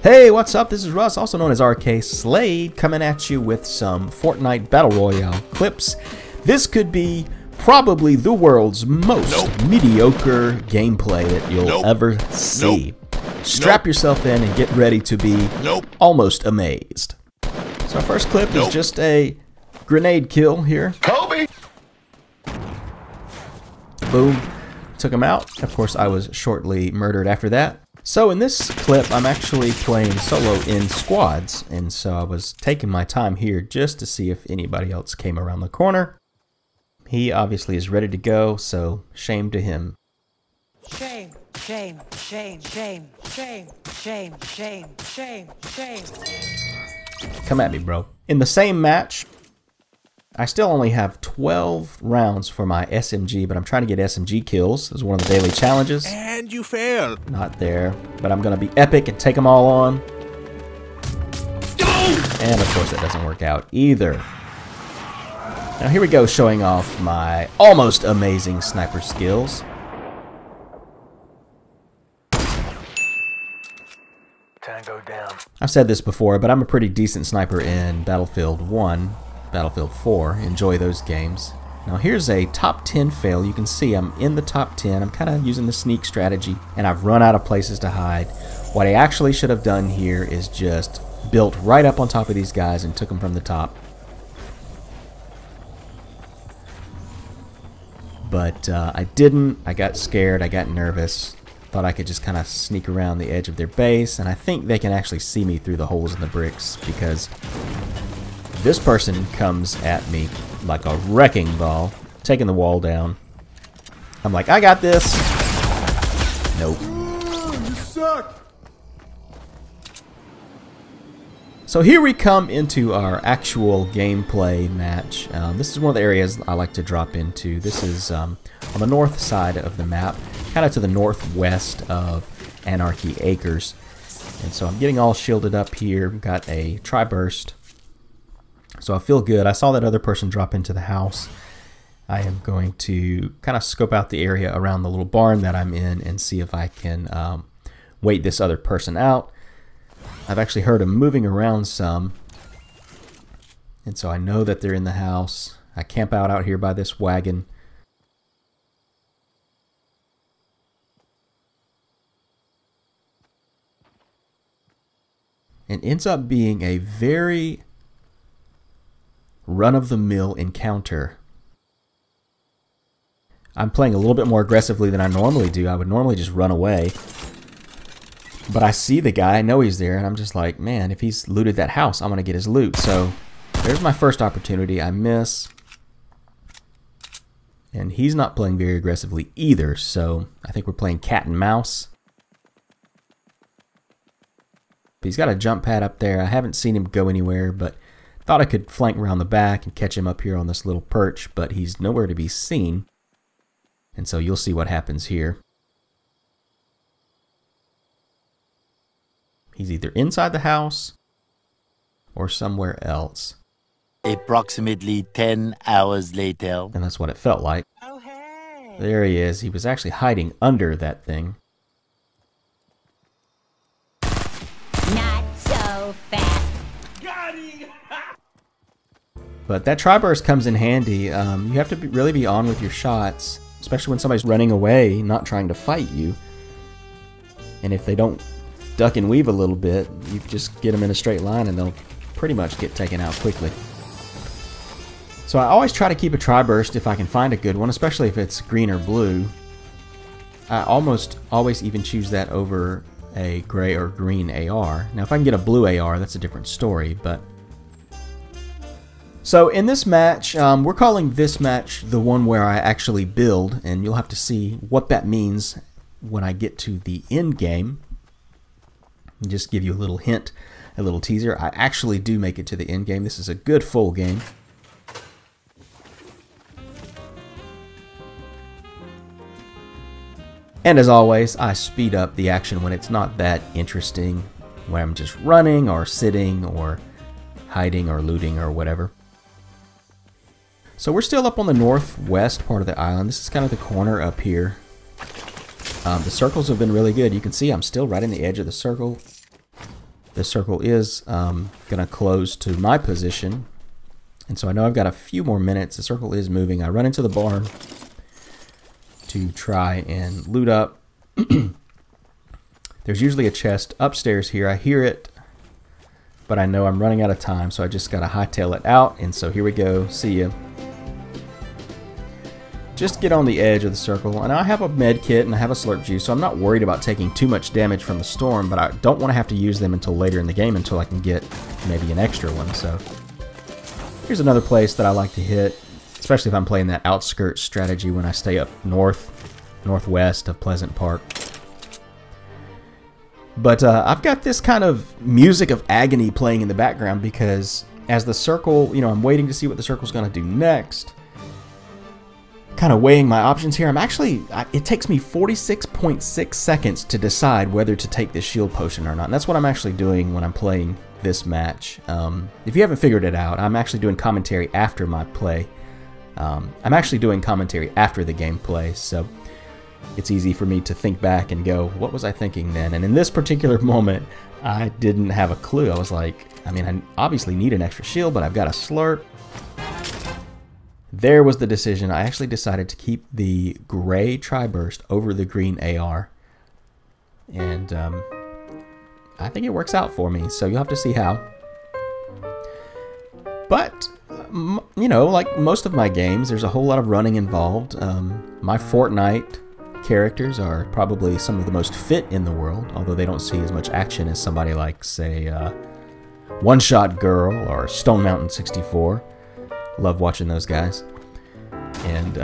Hey, what's up? This is Russ, also known as RK Slade, coming at you with some Fortnite Battle Royale clips. This could be probably the world's most mediocre gameplay that you'll ever see. Strap yourself in and get ready to be almost amazed. So our first clip is just a grenade kill here. Kobe! Boom. Took him out. Of course, I was shortly murdered after that. So in this clip, I'm actually playing solo in squads, and so I was taking my time here just to see if anybody else came around the corner. He obviously is ready to go, so shame to him. Shame, shame, shame, shame, shame, shame, shame, shame, shame. Come at me, bro. In the same match, I still only have 12 rounds for my SMG, but I'm trying to get SMG kills. This is one of the daily challenges. And you failed. Not there, but I'm going to be epic and take them all on. And of course that doesn't work out either. Now here we go, showing off my almost amazing sniper skills. Tango down. I've said this before, but I'm a pretty decent sniper in Battlefield 1. Battlefield 4. Enjoy those games. Now here's a top 10 fail. You can see I'm in the top 10. I'm kind of using the sneak strategy, and I've run out of places to hide. What I actually should have done here is just built right up on top of these guys and took them from the top. But I didn't. I got scared. I got nervous. Thought I could just kind of sneak around the edge of their base, and I think they can actually see me through the holes in the bricks because this person comes at me like a wrecking ball, taking the wall down. I'm like, I got this. Nope. You suck. So here we come into our actual gameplay match. This is one of the areas I like to drop into. This is on the north side of the map, kind of to the northwest of Anarchy Acres. And so I'm getting all shielded up here. Got a tri-burst. So I feel good. I saw that other person drop into the house. I am going to kind of scope out the area around the little barn that I'm in and see if I can wait this other person out. I've actually heard them moving around some, and so I know that they're in the house. I camp out here by this wagon. It ends up being a very run-of-the-mill encounter. I'm playing a little bit more aggressively than I normally do. I would normally just run away. But I see the guy, I know he's there, and I'm just like, man, if he's looted that house, I'm going to get his loot. So there's my first opportunity. I miss. And he's not playing very aggressively either, so I think we're playing cat and mouse. But he's got a jump pad up there. I haven't seen him go anywhere, but thought I could flank around the back and catch him up here on this little perch, but he's nowhere to be seen. And so you'll see what happens here. He's either inside the house or somewhere else. Approximately 10 hours later. And that's what it felt like. Oh, hey. There he is. He was actually hiding under that thing. Not so fast. Got him. But that tri-burst comes in handy. You have to really be on with your shots, especially when somebody's running away, not trying to fight you. And if they don't duck and weave a little bit, you just get them in a straight line and they'll pretty much get taken out quickly. So I always try to keep a tri-burst if I can find a good one, especially if it's green or blue. I almost always even choose that over a gray or green AR. Now if I can get a blue AR, that's a different story, but... So in this match, we're calling this match the one where I actually build, and you'll have to see what that means when I get to the end game. Just give you a little hint, a little teaser. I actually do make it to the end game. This is a good full game. And as always, I speed up the action when it's not that interesting, when I'm just running or sitting or hiding or looting or whatever. So we're still up on the northwest part of the island. This is kind of the corner up here. The circles have been really good. You can see I'm still right in the edge of the circle. the circle is going to close to my position. And so I know I've got a few more minutes. The circle is moving. I run into the barn to try and loot up. There's usually a chest upstairs here. I hear it, but I know I'm running out of time, so I just got to hightail it out. And so here we go. See ya. Just get on the edge of the circle, and I have a med kit and I have a slurp juice, so I'm not worried about taking too much damage from the storm, but I don't want to have to use them until later in the game, until I can get maybe an extra one. So here's another place that I like to hit, especially if I'm playing that outskirts strategy when I stay up northwest of Pleasant Park. But I've got this kind of music of agony playing in the background, because as the circle, you know, I'm waiting to see what the circle's going to do next. Kind of weighing my options here. It takes me 46.6 seconds to decide whether to take this shield potion or not. And that's what I'm actually doing when I'm playing this match. If you haven't figured it out, I'm actually doing commentary after my play. I'm actually doing commentary after the gameplay, so it's easy for me to think back and go, what was I thinking then? And in this particular moment, I didn't have a clue. I was like, I mean, I obviously need an extra shield, but I've got a slurp. There was the decision. I actually decided to keep the gray tri-burst over the green AR. And I think it works out for me, so you'll have to see how. But, you know, like most of my games, there's a whole lot of running involved. My Fortnite characters are probably some of the most fit in the world, although they don't see as much action as somebody like, say, One Shot Girl or Stone Mountain 64. Love watching those guys. And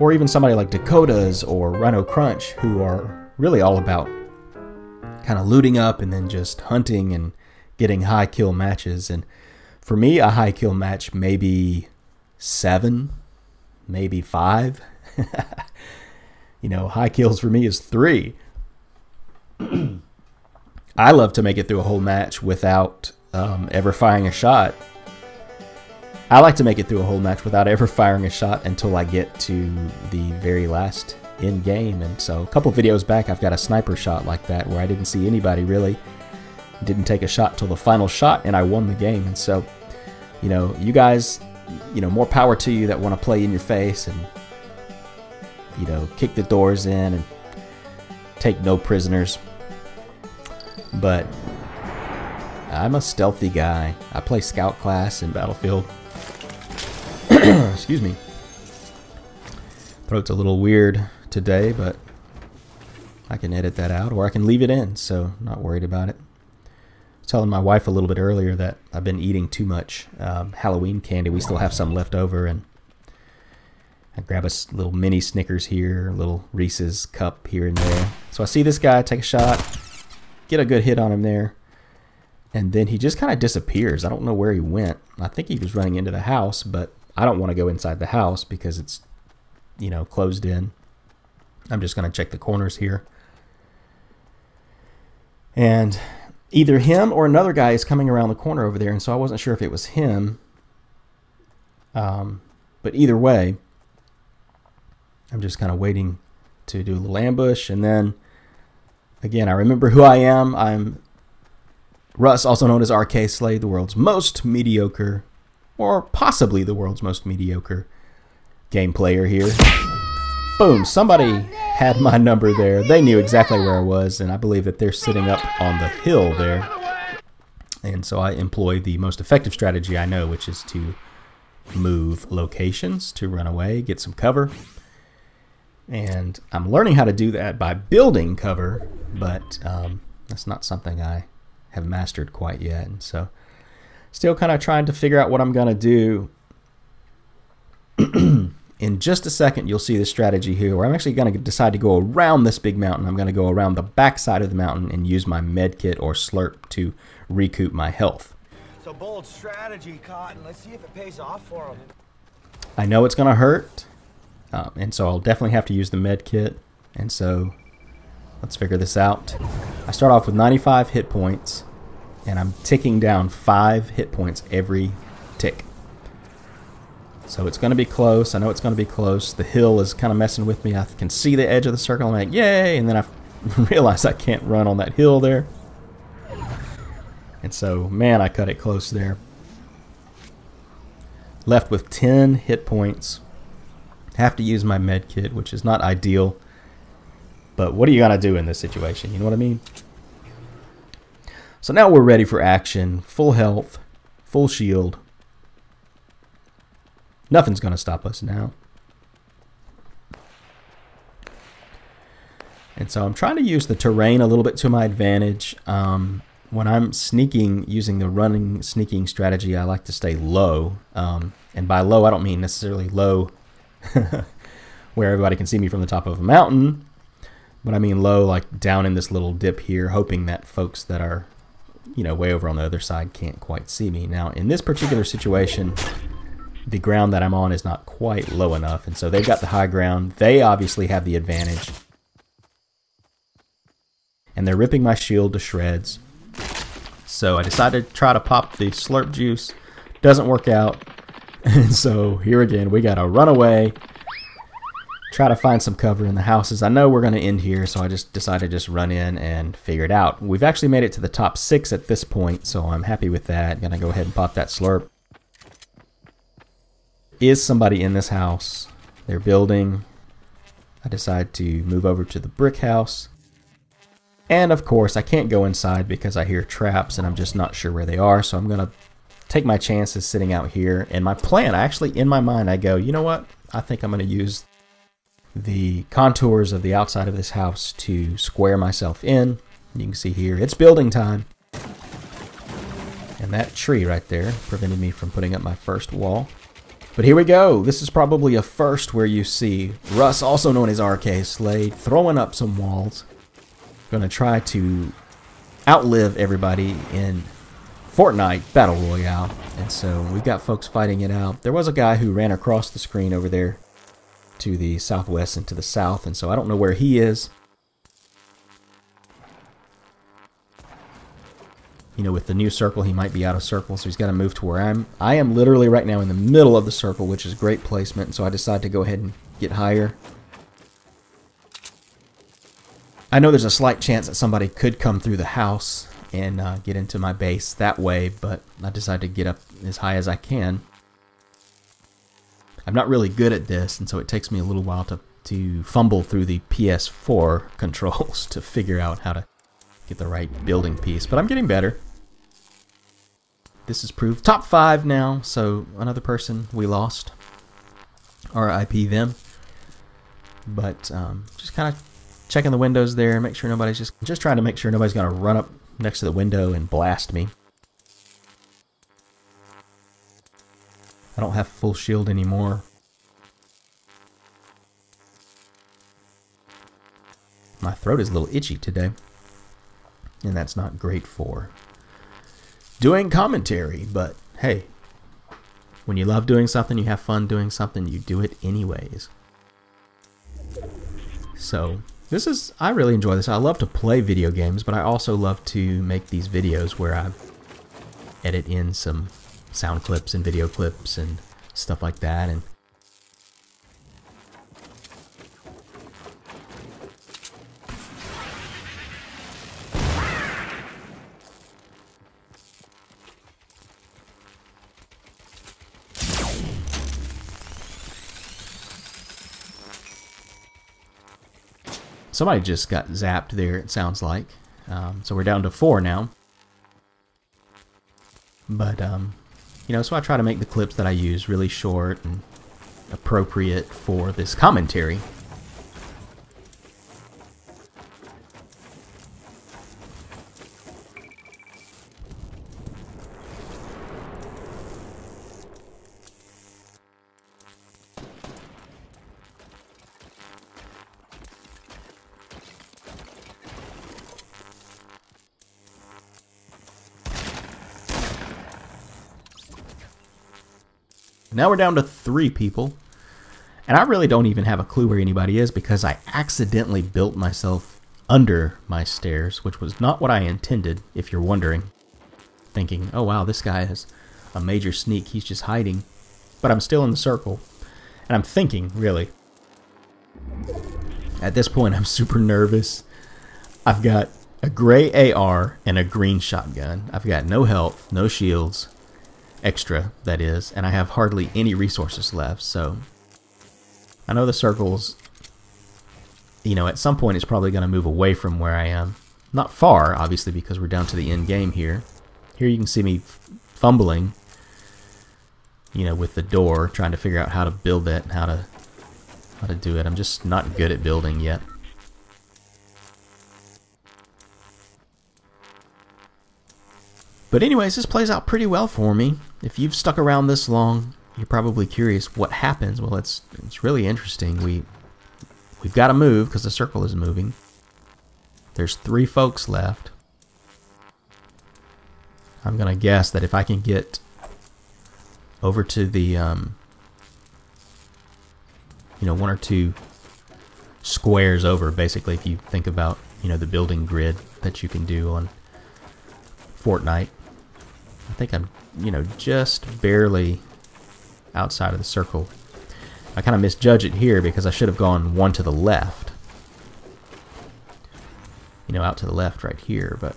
or even somebody like Dakota's or Rhino Crunch, who are really all about kind of looting up and then just hunting and getting high kill matches. And for me, a high kill match maybe 7, maybe 5. You know, high kills for me is 3. I love to make it through a whole match without ever firing a shot. I like to make it through a whole match without ever firing a shot until I get to the very last end game. And so a couple videos back, I've got a sniper shot like that where I didn't see anybody really, didn't take a shot till the final shot, and I won the game. And so, you know, you guys, you know, more power to you that want to play in your face and, you know, kick the doors in and take no prisoners. But I'm a stealthy guy. I play scout class in Battlefield. Excuse me. Throat's a little weird today, but I can edit that out, or I can leave it in, so I'm not worried about it. I was telling my wife a little bit earlier that I've been eating too much Halloween candy. We still have some left over, and I grab a little mini Snickers here, a little Reese's cup here and there. So I see this guy, take a shot, get a good hit on him there, and then he just kind of disappears. I don't know where he went. I think he was running into the house, but I don't want to go inside the house because it's, you know, closed in. I'm just going to check the corners here. And either him or another guy is coming around the corner over there, and so I wasn't sure if it was him. But either way, I'm just kind of waiting to do a little ambush. And then, again, I remember who I am. I'm Russ, also known as RK Slade, the world's most mediocre, or possibly the world's most mediocre game player here. Boom, somebody had my number there. They knew exactly where I was, and I believe that they're sitting up on the hill there. And so I employ the most effective strategy I know, which is to move locations, to run away, get some cover. And I'm learning how to do that by building cover, but that's not something I have mastered quite yet. And so still kind of trying to figure out what I'm going to do. In just a second, you'll see the strategy here where I'm actually going to decide to go around this big mountain. I'm going to go around the back side of the mountain and use my med kit or slurp to recoup my health. So bold strategy, Cotton. Let's see if it pays off for him. I know it's going to hurt, and so I'll definitely have to use the med kit. And so let's figure this out. I start off with 95 hit points, and I'm ticking down 5 hit points every tick. So it's going to be close. I know it's going to be close. The hill is kind of messing with me. I can see the edge of the circle. I'm like, yay! And then I realize I can't run on that hill there. And so, man, I cut it close there. Left with 10 hit points. Have to use my med kit, which is not ideal. But what are you going to do in this situation? You know what I mean? So now we're ready for action. Full health, full shield. Nothing's going to stop us now. And so I'm trying to use the terrain a little bit to my advantage. When I'm sneaking, using the running sneaking strategy, I like to stay low. And by low, I don't mean necessarily low where everybody can see me from the top of a mountain. But I mean low, like down in this little dip here, hoping that folks that are, you know, way over on the other side can't quite see me. Now, in this particular situation, the ground that I'm on is not quite low enough. And so they've got the high ground. They obviously have the advantage. And they're ripping my shield to shreds. So I decided to try to pop the slurp juice. Doesn't work out. And so here again, we got to run away. Try to find some cover in the houses. I know we're going to end here, so I just decided to just run in and figure it out. We've actually made it to the top 6 at this point, so I'm happy with that. Going to go ahead and pop that slurp. Is somebody in this house? They're building. I decide to move over to the brick house. And of course, I can't go inside because I hear traps and I'm just not sure where they are. So I'm going to take my chances sitting out here. And my plan, actually in my mind, I go, you know what? I think I'm going to use the contours of the outside of this house to square myself in. You can see here, it's building time. And that tree right there prevented me from putting up my first wall. But here we go. This is probably a first where you see Russ, also known as RK Slade, throwing up some walls. Going to try to outlive everybody in Fortnite Battle Royale. And so we've got folks fighting it out. There was a guy who ran across the screen over there to the southwest and to the south, and so I don't know where he is. You know, with the new circle, he might be out of circle, so he's got to move to where I am literally right now in the middle of the circle, which is great placement, and so I decided to go ahead and get higher. I know there's a slight chance that somebody could come through the house and get into my base that way, but I decided to get up as high as I can. I'm not really good at this, and so it takes me a little while to fumble through the PS4 controls to figure out how to get the right building piece, but I'm getting better. This is proved top 5 now, so another person we lost. RIP them. But just kind of checking the windows there, make sure nobody's just trying to make sure nobody's going to run up next to the window and blast me. I don't have full shield anymore. My throat is a little itchy today, and that's not great for doing commentary, but hey, when you love doing something, you have fun doing something, you do it anyways. So I really enjoy this. I love to play video games, but I also love to make these videos where I edit in some sound clips and video clips and stuff like that. And somebody just got zapped there, it sounds like. So we're down to 4 now. But, you know, so I try to make the clips that I use really short and appropriate for this commentary. Now we're down to 3 people, and I really don't even have a clue where anybody is because I accidentally built myself under my stairs, which was not what I intended, if you're wondering. Thinking, oh wow, this guy has a major sneak, he's just hiding. But I'm still in the circle, and I'm thinking, really. At this point, I'm super nervous. I've got a gray AR and a green shotgun. I've got no health, no shields, extra that is, and I have hardly any resources left. So I know the circles, you know, at some point it's probably going to move away from where I am. Not far, obviously, because we're down to the end game here. Here you can see me fumbling, you know, with the door, trying to figure out how to build it and how to do it. I'm just not good at building yet. But anyways, this plays out pretty well for me. If you've stuck around this long, you're probably curious what happens. Well, it's really interesting. We've got to move because the circle is moving. There's 3 folks left. I'm gonna guess that if I can get over to the you know, 1 or 2 squares over, basically, if you think about, you know, the building grid that you can do on Fortnite. I think I'm, you know, just barely outside of the circle. I kind of misjudged it here because I should have gone 1 to the left. You know, out to the left right here, but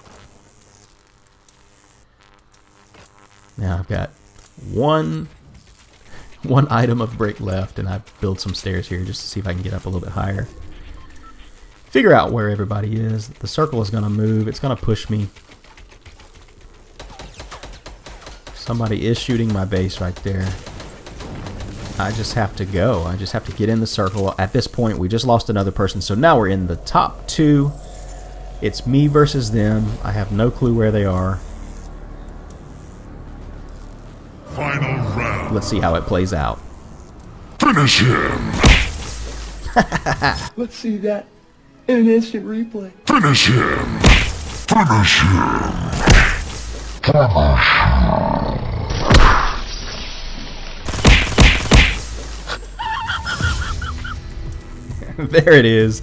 now I've got one item of brick left, and I build some stairs here just to see if I can get up a little bit higher. Figure out where everybody is. The circle is going to move. It's going to push me. Somebody is shooting my base right there. I just have to go. I just have to get in the circle. At this point, we just lost another person, so now we're in the top 2. It's me versus them. I have no clue where they are. Final round. Let's see how it plays out. Finish him. Let's see that in an instant replay. Finish him. Finish him. Finish him. There it is.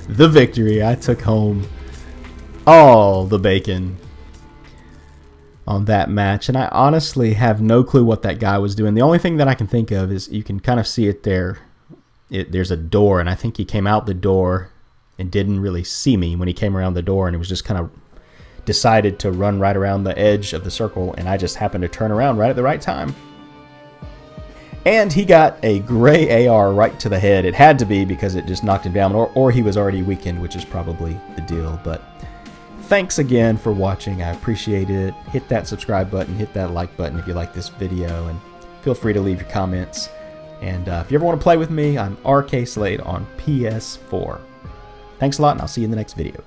The victory. I took home all the bacon on that match, and I honestly have no clue what that guy was doing. The only thing that I can think of is you can kind of see it there. There's a door, and I think he came out the door and didn't really see me when he came around the door, and it was just kind of decided to run right around the edge of the circle, and I just happened to turn around right at the right time. And he got a gray AR right to the head. It had to be because it just knocked him down, or he was already weakened, which is probably the deal. But thanks again for watching. I appreciate it. Hit that subscribe button, hit that like button if you like this video, and feel free to leave your comments. And if you ever want to play with me, I'm RK Slade on PS4. Thanks a lot, and I'll see you in the next video.